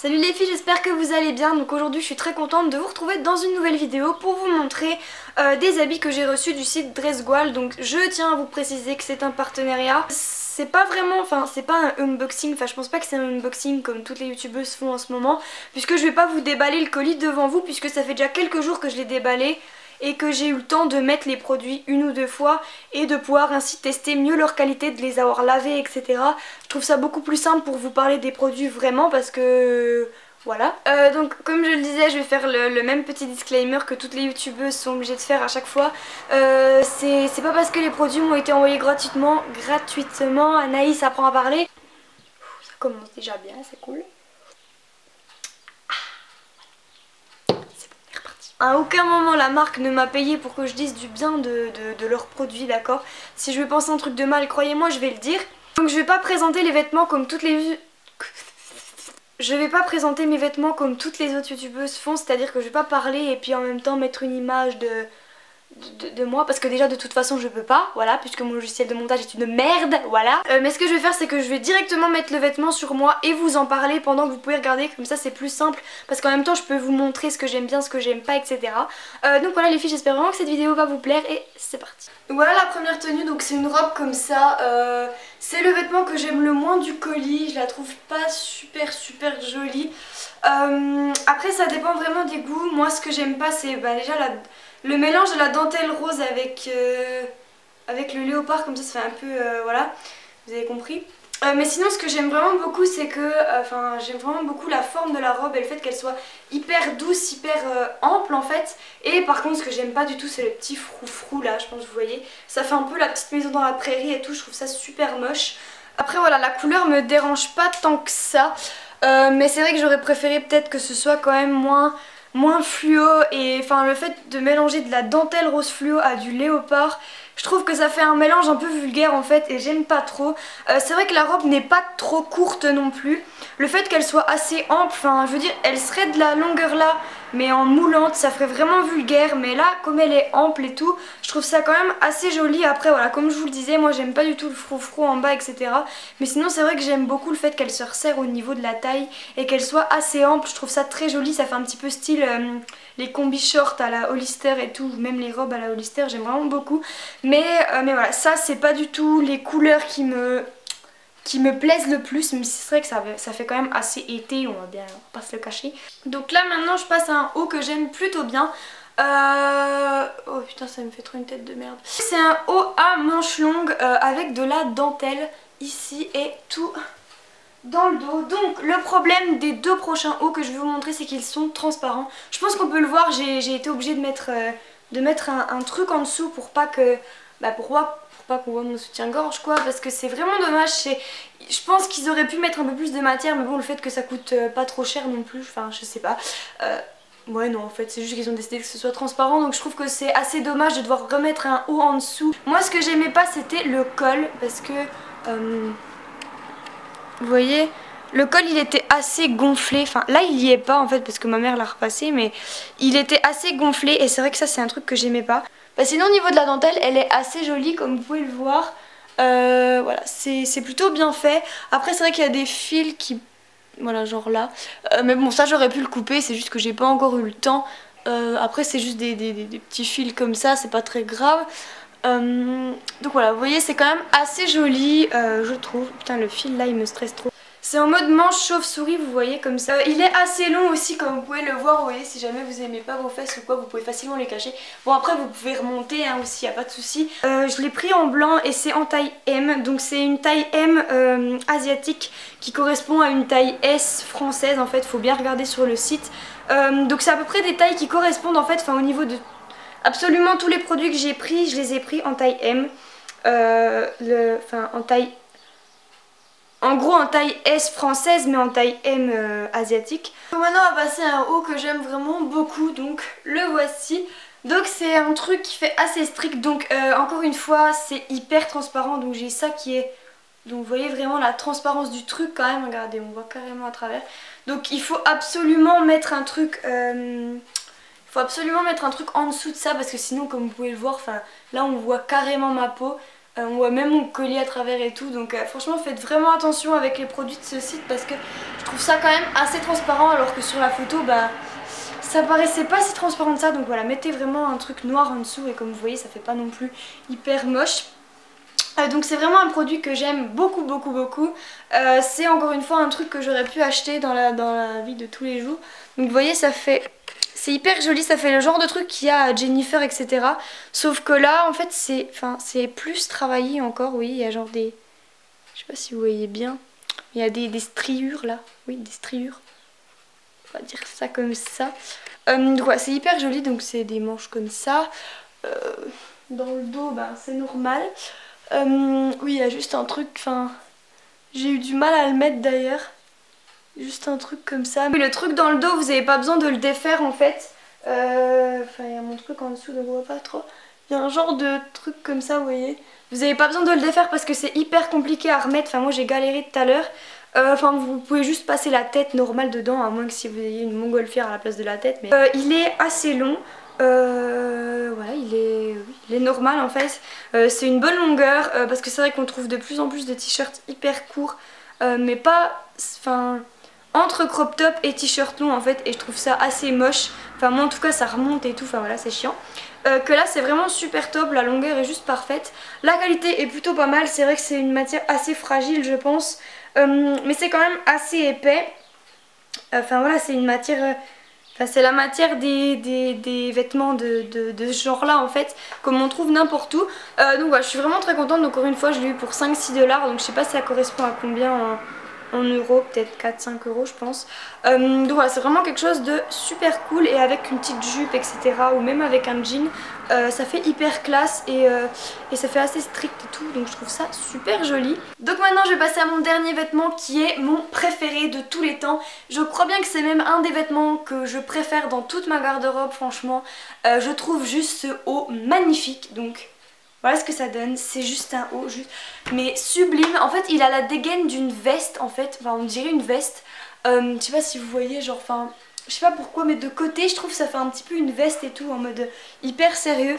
Salut les filles, j'espère que vous allez bien. Donc aujourd'hui je suis très contente de vous retrouver dans une nouvelle vidéo pour vous montrer des habits que j'ai reçus du site Dressgoal. Donc je tiens à vous préciser que c'est un partenariat. C'est pas vraiment, enfin c'est pas un unboxing, enfin je pense pas que c'est un unboxing comme toutes les youtubeuses font en ce moment, puisque je vais pas vous déballer le colis devant vous puisque ça fait déjà quelques jours que je l'ai déballé et que j'ai eu le temps de mettre les produits une ou deux fois et de pouvoir ainsi tester mieux leur qualité, de les avoir lavés, etc. Je trouve ça beaucoup plus simple pour vous parler des produits vraiment parce que... voilà. Donc comme je le disais, je vais faire le même petit disclaimer que toutes les youtubeuses sont obligées de faire à chaque fois. C'est pas parce que les produits m'ont été envoyés gratuitement, Anaïs apprend à parler. Ça commence déjà bien, c'est cool. À aucun moment la marque ne m'a payé pour que je dise du bien de leurs produits, d'accord. Si je vais penser un truc de mal, croyez-moi, je vais le dire. Donc je vais pas présenter les vêtements comme toutes les... Je vais pas présenter mes vêtements comme toutes les autres youtubeuses font, c'est-à-dire que je vais pas parler et puis en même temps mettre une image de moi, parce que déjà de toute façon je peux pas, voilà, puisque mon logiciel de montage est une merde, voilà. Mais ce que je vais faire, c'est que je vais directement mettre le vêtement sur moi et vous en parler pendant que vous pouvez regarder, comme ça c'est plus simple, parce qu'en même temps je peux vous montrer ce que j'aime bien, ce que j'aime pas, etc. Donc voilà les filles, j'espère vraiment que cette vidéo va vous plaire et c'est parti. Donc voilà la première tenue, donc c'est une robe comme ça, c'est le vêtement que j'aime le moins du colis, je la trouve pas super jolie. Après ça dépend vraiment des goûts. Moi ce que j'aime pas c'est déjà le mélange de la dentelle rose avec le léopard, comme ça fait un peu voilà, vous avez compris. Mais sinon ce que j'aime vraiment beaucoup c'est que j'aime vraiment beaucoup la forme de la robe et le fait qu'elle soit hyper douce, hyper ample en fait. Et par contre ce que j'aime pas du tout c'est le petit froufrou là, je pense que vous voyez. Ça fait un peu la petite maison dans la prairie et tout, je trouve ça super moche. Après voilà, la couleur me dérange pas tant que ça. Mais c'est vrai que j'aurais préféré peut-être que ce soit quand même moins fluo, et enfin le fait de mélanger de la dentelle rose fluo à du léopard, je trouve que ça fait un mélange un peu vulgaire en fait et j'aime pas trop. C'est vrai que la robe n'est pas trop courte non plus. Le fait qu'elle soit assez ample, enfin je veux dire elle serait de la longueur là mais en moulante ça ferait vraiment vulgaire, mais là comme elle est ample et tout, je trouve ça quand même assez joli. Après voilà, comme je vous le disais, moi j'aime pas du tout le froufrou en bas, etc. Mais sinon c'est vrai que j'aime beaucoup le fait qu'elle se resserre au niveau de la taille et qu'elle soit assez ample, je trouve ça très joli. Ça fait un petit peu style les combi shorts à la Hollister et tout, même les robes à la Hollister, j'aime vraiment beaucoup. Mais voilà, ça c'est pas du tout les couleurs qui me plaisent le plus, mais c'est vrai que ça fait quand même assez été, on va pas se le cacher. Donc là maintenant je passe à un haut que j'aime plutôt bien. Oh putain, ça me fait trop une tête de merde. C'est un haut à manches longues avec de la dentelle ici et tout dans le dos. Donc le problème des deux prochains hauts que je vais vous montrer, c'est qu'ils sont transparents. Je pense qu'on peut le voir, j'ai été obligée de mettre un truc en dessous pour pas que... pour pas qu'on voit mon soutien-gorge quoi, parce que c'est vraiment dommage. Je pense qu'ils auraient pu mettre un peu plus de matière, mais bon, le fait que ça coûte pas trop cher non plus, enfin je sais pas. Ouais non, en fait c'est juste qu'ils ont décidé que ce soit transparent, donc je trouve que c'est assez dommage de devoir remettre un haut en dessous. Moi ce que j'aimais pas c'était le col, parce que vous voyez, le col il était assez gonflé, enfin là il y est pas en fait parce que ma mère l'a repassé, mais il était assez gonflé et c'est vrai que ça c'est un truc que j'aimais pas. Sinon au niveau de la dentelle elle est assez jolie comme vous pouvez le voir, voilà c'est plutôt bien fait. Après c'est vrai qu'il y a des fils qui... voilà genre là, mais bon ça j'aurais pu le couper, c'est juste que j'ai pas encore eu le temps. Après c'est juste des petits fils comme ça, c'est pas très grave. Donc voilà, vous voyez c'est quand même assez joli je trouve. Putain le fil là il me stresse trop. C'est en mode manche chauve-souris, vous voyez comme ça. Il est assez long aussi comme vous pouvez le voir, vous voyez, si jamais vous aimez pas vos fesses ou quoi, vous pouvez facilement les cacher. Bon après vous pouvez remonter hein, aussi, y a pas de souci. Je l'ai pris en blanc et c'est en taille M, donc c'est une taille M asiatique qui correspond à une taille S française en fait, faut bien regarder sur le site. Donc c'est à peu près des tailles qui correspondent en fait, enfin au niveau de absolument tous les produits que j'ai pris, je les ai pris en taille M. En taille... en gros en taille S française mais en taille M asiatique. Donc maintenant on va passer à un haut que j'aime vraiment beaucoup, donc le voici. Donc c'est un truc qui fait assez strict, donc encore une fois c'est hyper transparent, donc j'ai ça qui est... donc vous voyez vraiment la transparence du truc quand même, regardez on voit carrément à travers. Donc il faut absolument mettre un truc... en dessous de ça parce que sinon comme vous pouvez le voir, là on voit carrément ma peau. On voit même mon collier à travers et tout, donc franchement faites vraiment attention avec les produits de ce site parce que je trouve ça quand même assez transparent alors que sur la photo bah ça paraissait pas si transparent que ça. Donc voilà, mettez vraiment un truc noir en dessous et comme vous voyez ça fait pas non plus hyper moche. Donc c'est vraiment un produit que j'aime beaucoup beaucoup beaucoup. C'est encore une fois un truc que j'aurais pu acheter dans la vie de tous les jours. Donc vous voyez ça fait... C'est hyper joli, ça fait le genre de truc qu'il y a à Jennifer etc. Sauf que là en fait c'est plus travaillé encore, oui, il y a genre des... Je sais pas si vous voyez bien. Il y a des striures là, oui des striures. On va dire ça comme ça. Donc voilà, c'est hyper joli, donc c'est des manches comme ça. Dans le dos, ben, c'est normal. Oui, il y a juste un truc, enfin... J'ai eu du mal à le mettre d'ailleurs. Juste un truc comme ça. Oui, le truc dans le dos, vous n'avez pas besoin de le défaire en fait. Enfin, il y a mon truc en dessous, donc on voit pas trop. Il y a un genre de truc comme ça, vous voyez. Vous n'avez pas besoin de le défaire parce que c'est hyper compliqué à remettre. Enfin, moi j'ai galéré tout à l'heure. Enfin, vous pouvez juste passer la tête normale dedans, à moins que si vous ayez une montgolfière à la place de la tête. Mais il est assez long. Voilà, il est normal en fait. C'est une bonne longueur parce que c'est vrai qu'on trouve de plus en plus de t-shirts hyper courts, mais pas, enfin, entre crop top et t-shirt long en fait. Et je trouve ça assez moche. Enfin, moi en tout cas, ça remonte et tout. Enfin voilà, c'est chiant. Que là, c'est vraiment super top. La longueur est juste parfaite. La qualité est plutôt pas mal. C'est vrai que c'est une matière assez fragile, je pense, mais c'est quand même assez épais. Enfin voilà, c'est une matière. Enfin, c'est la matière des vêtements de ce genre là en fait, comme on trouve n'importe où. Donc voilà, je suis vraiment très contente. Donc encore une fois je l'ai eu pour 5-6 $. Donc je sais pas si ça correspond à combien en euros, peut-être 4-5 € je pense. Donc voilà, c'est vraiment quelque chose de super cool. Et avec une petite jupe etc, ou même avec un jean, ça fait hyper classe et ça fait assez strict et tout. Donc je trouve ça super joli. Donc maintenant je vais passer à mon dernier vêtement qui est mon préféré de tous les temps. Je crois bien que c'est même un des vêtements que je préfère dans toute ma garde-robe franchement. Je trouve juste ce haut magnifique. Donc voilà ce que ça donne, c'est juste un haut, juste, mais sublime. En fait il a la dégaine d'une veste en fait, enfin on dirait une veste. Je sais pas si vous voyez, genre, enfin, je sais pas pourquoi, mais de côté je trouve que ça fait un petit peu une veste et tout, en mode hyper sérieux.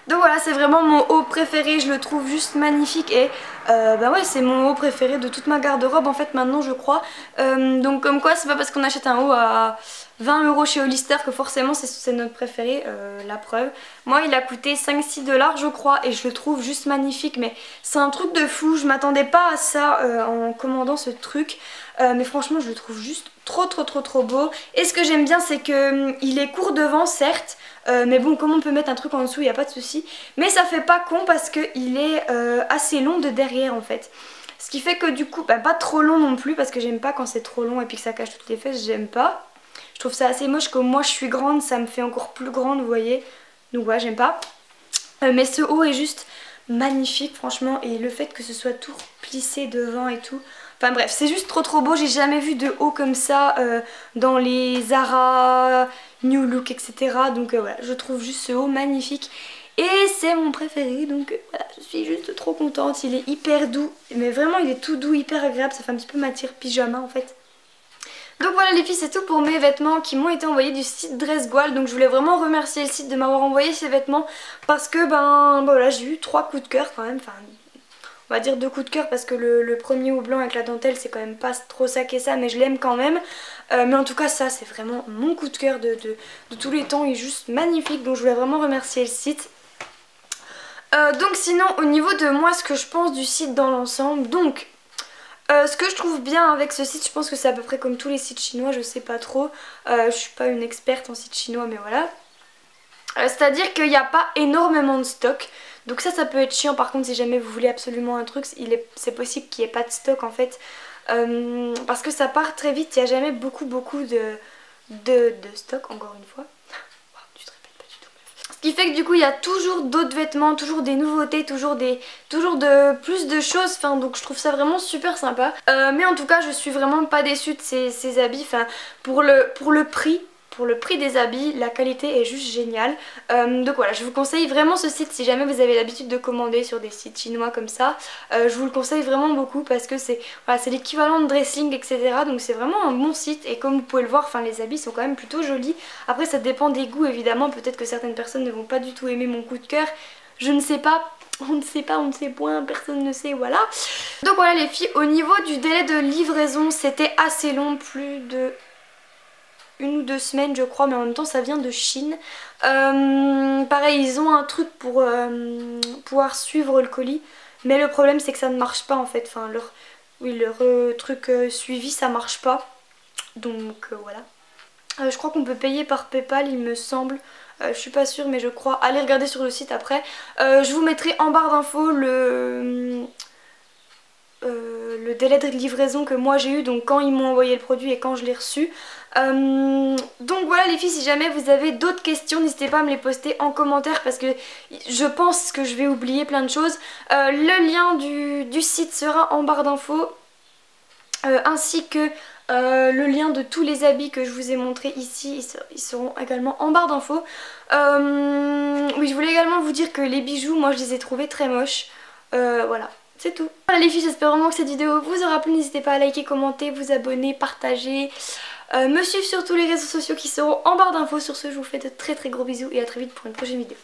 Donc voilà, c'est vraiment mon haut préféré, je le trouve juste magnifique et bah ouais, c'est mon haut préféré de toute ma garde-robe en fait maintenant je crois. Donc comme quoi c'est pas parce qu'on achète un haut à 20 € chez Hollister que forcément c'est notre préféré, la preuve. Moi il a coûté 5-6 $ je crois et je le trouve juste magnifique, mais c'est un truc de fou, je m'attendais pas à ça en commandant ce truc. Mais franchement je le trouve juste trop beau. Et ce que j'aime bien c'est que il est court devant certes, mais bon comme on peut mettre un truc en dessous il n'y a pas de souci. Mais ça fait pas con parce qu'il est assez long de derrière en fait. Ce qui fait que du coup, bah, pas trop long non plus parce que j'aime pas quand c'est trop long et puis que ça cache toutes les fesses, j'aime pas. Je trouve ça assez moche, comme moi je suis grande, ça me fait encore plus grande vous voyez. Donc voilà, j'aime pas. Mais ce haut est juste magnifique franchement et le fait que ce soit tout plissé devant et tout. Enfin bref, c'est juste trop beau, j'ai jamais vu de haut comme ça dans les Zara, New Look etc. Donc voilà, je trouve juste ce haut magnifique. Et c'est mon préféré, donc voilà, je suis juste trop contente, il est hyper doux, mais vraiment il est tout doux, hyper agréable, ça fait un petit peu matière pyjama en fait. Donc voilà les filles, c'est tout pour mes vêtements qui m'ont été envoyés du site Dressgoal. Donc je voulais vraiment remercier le site de m'avoir envoyé ces vêtements parce que ben voilà, j'ai eu 3 coups de cœur quand même, enfin on va dire 2 coups de cœur parce que le premier haut blanc avec la dentelle c'est quand même pas trop ça qu'est ça, mais je l'aime quand même. Mais en tout cas ça c'est vraiment mon coup de cœur de tous les temps, il est juste magnifique, donc je voulais vraiment remercier le site. Donc sinon au niveau de moi ce que je pense du site dans l'ensemble, donc ce que je trouve bien avec ce site, je pense que c'est à peu près comme tous les sites chinois, je sais pas trop, je suis pas une experte en site chinois mais voilà. C'est à dire qu'il n'y a pas énormément de stock, donc ça peut être chiant. Par contre si jamais vous voulez absolument un truc, c'est possible qu'il n'y ait pas de stock en fait, parce que ça part très vite, il n'y a jamais beaucoup de stock encore une fois. Ce qui fait que du coup il y a toujours d'autres vêtements, toujours des nouveautés, toujours plus de choses, enfin donc je trouve ça vraiment super sympa. Mais en tout cas je suis vraiment pas déçue de ces habits, enfin pour le prix des habits, la qualité est juste géniale. Donc voilà, je vous conseille vraiment ce site si jamais vous avez l'habitude de commander sur des sites chinois comme ça. Je vous le conseille vraiment beaucoup parce que c'est voilà, l'équivalent de Dressing etc. Donc c'est vraiment un bon site et comme vous pouvez le voir, enfin, les habits sont quand même plutôt jolis. Après ça dépend des goûts évidemment, peut-être que certaines personnes ne vont pas du tout aimer mon coup de cœur. Je ne sais pas, On ne sait pas, on ne sait point, personne ne sait, voilà. Donc voilà les filles, au niveau du délai de livraison, c'était assez long, plus de 1 ou 2 semaines je crois, mais en même temps ça vient de Chine. Pareil, ils ont un truc pour pouvoir suivre le colis, mais le problème c'est que ça ne marche pas en fait, enfin leur truc suivi ça marche pas, donc voilà. Je crois qu'on peut payer par PayPal il me semble, je suis pas sûre mais je crois, allez regarder sur le site après. Je vous mettrai en barre d'infos le délai de livraison que moi j'ai eu, donc quand ils m'ont envoyé le produit et quand je l'ai reçu. Donc voilà les filles, si jamais vous avez d'autres questions n'hésitez pas à me les poster en commentaire parce que je pense que je vais oublier plein de choses. Le lien du site sera en barre d'infos, ainsi que le lien de tous les habits que je vous ai montré ici, ils seront également en barre d'infos. Oui, je voulais également vous dire que les bijoux, moi je les ai trouvés très moches, voilà. C'est tout. Voilà les filles, j'espère vraiment que cette vidéo vous aura plu. N'hésitez pas à liker, commenter, vous abonner, partager, me suivre sur tous les réseaux sociaux qui seront en barre d'infos. Sur ce, je vous fais de très gros bisous et à très vite pour une prochaine vidéo.